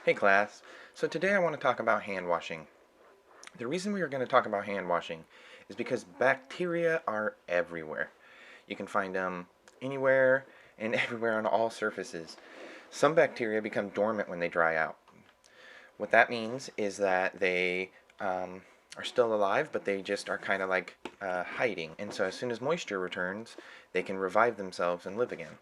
Hey class, so today I want to talk about hand washing. The reason we are going to talk about hand washing is because bacteria are everywhere. You can find them anywhere and everywhere on all surfaces. Some bacteria become dormant when they dry out. What that means is that they are still alive, but they just are kind of like hiding. And so as soon as moisture returns, they can revive themselves and live again.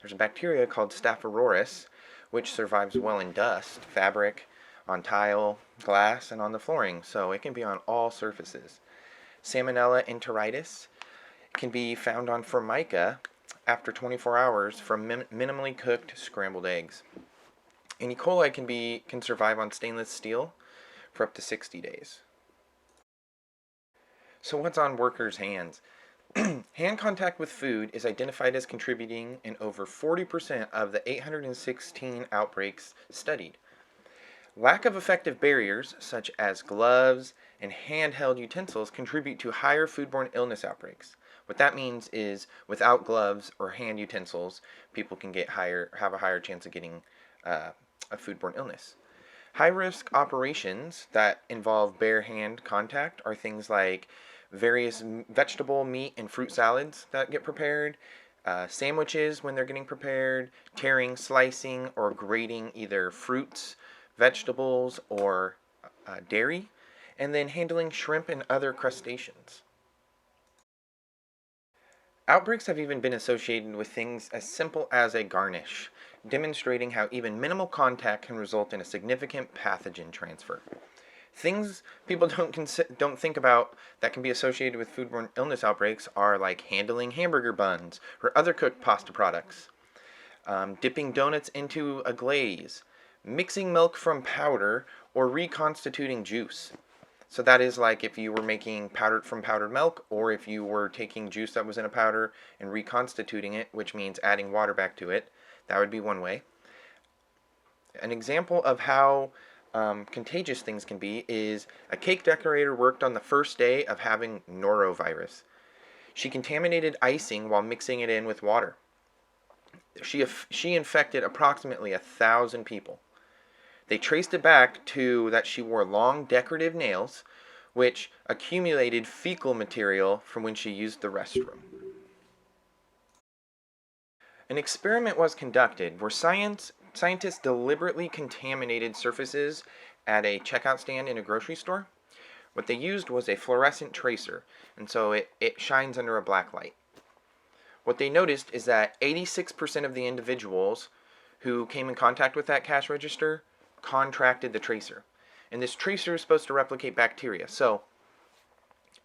There's a bacteria called Staphylococcus, which survives well in dust, fabric, on tile, glass, and on the flooring, so it can be on all surfaces. Salmonella enteritis can be found on formica after 24 hours from minimally cooked scrambled eggs. And E. coli can survive on stainless steel for up to 60 days. So what's on workers' hands? Hand contact with food is identified as contributing in over 40% of the 816 outbreaks studied. Lack of effective barriers, such as gloves and handheld utensils, contribute to higher foodborne illness outbreaks. What that means is, without gloves or hand utensils, people can have a higher chance of getting a foodborne illness. High-risk operations that involve bare hand contact are things like various vegetable, meat, and fruit salads that get prepared, sandwiches when they're getting prepared, tearing, slicing, or grating either fruits, vegetables, or dairy, and then handling shrimp and other crustaceans. Outbreaks have even been associated with things as simple as a garnish, demonstrating how even minimal contact can result in a significant pathogen transfer. Things people don't think about that can be associated with foodborne illness outbreaks are like handling hamburger buns or other cooked pasta products, dipping donuts into a glaze, mixing milk from powder, or reconstituting juice. So that is like if you were making powdered milk, or if you were taking juice that was in a powder and reconstituting it, which means adding water back to it. That would be one way. An example of how contagious things can be is a cake decorator worked on the first day of having norovirus. She contaminated icing while mixing it in with water. She infected approximately 1,000 people. They traced it back to that she wore long decorative nails, which accumulated fecal material from when she used the restroom. An experiment was conducted where scientists deliberately contaminated surfaces at a checkout stand in a grocery store. What they used was a fluorescent tracer, and so it shines under a black light. What they noticed is that 86% of the individuals who came in contact with that cash register contracted the tracer. And this tracer is supposed to replicate bacteria. So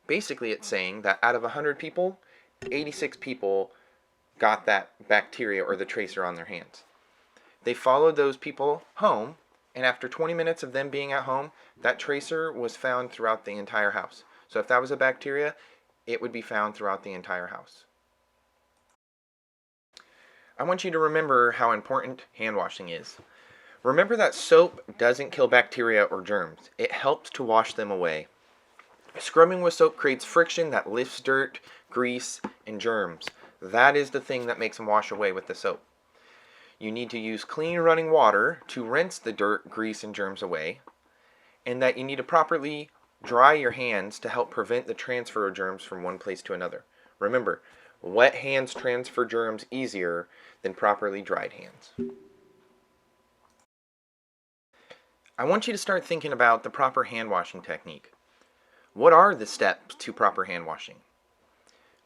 basically it's saying that out of 100 people, 86 people got that bacteria or the tracer on their hands. They followed those people home, and after 20 minutes of them being at home, that tracer was found throughout the entire house. So if that was a bacteria, it would be found throughout the entire house. I want you to remember how important hand washing is. Remember that soap doesn't kill bacteria or germs. It helps to wash them away. Scrubbing with soap creates friction that lifts dirt, grease, and germs. That is the thing that makes them wash away with the soap. You need to use clean running water to rinse the dirt, grease, and germs away, and that you need to properly dry your hands to help prevent the transfer of germs from one place to another. Remember, wet hands transfer germs easier than properly dried hands. I want you to start thinking about the proper hand washing technique. What are the steps to proper hand washing?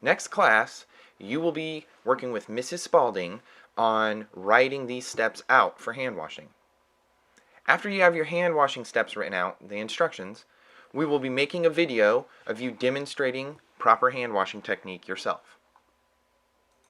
Next class, you will be working with Mrs. Spalding on writing these steps out for hand washing. After you have your hand washing steps written out, the instructions, we will be making a video of you demonstrating proper hand washing technique yourself.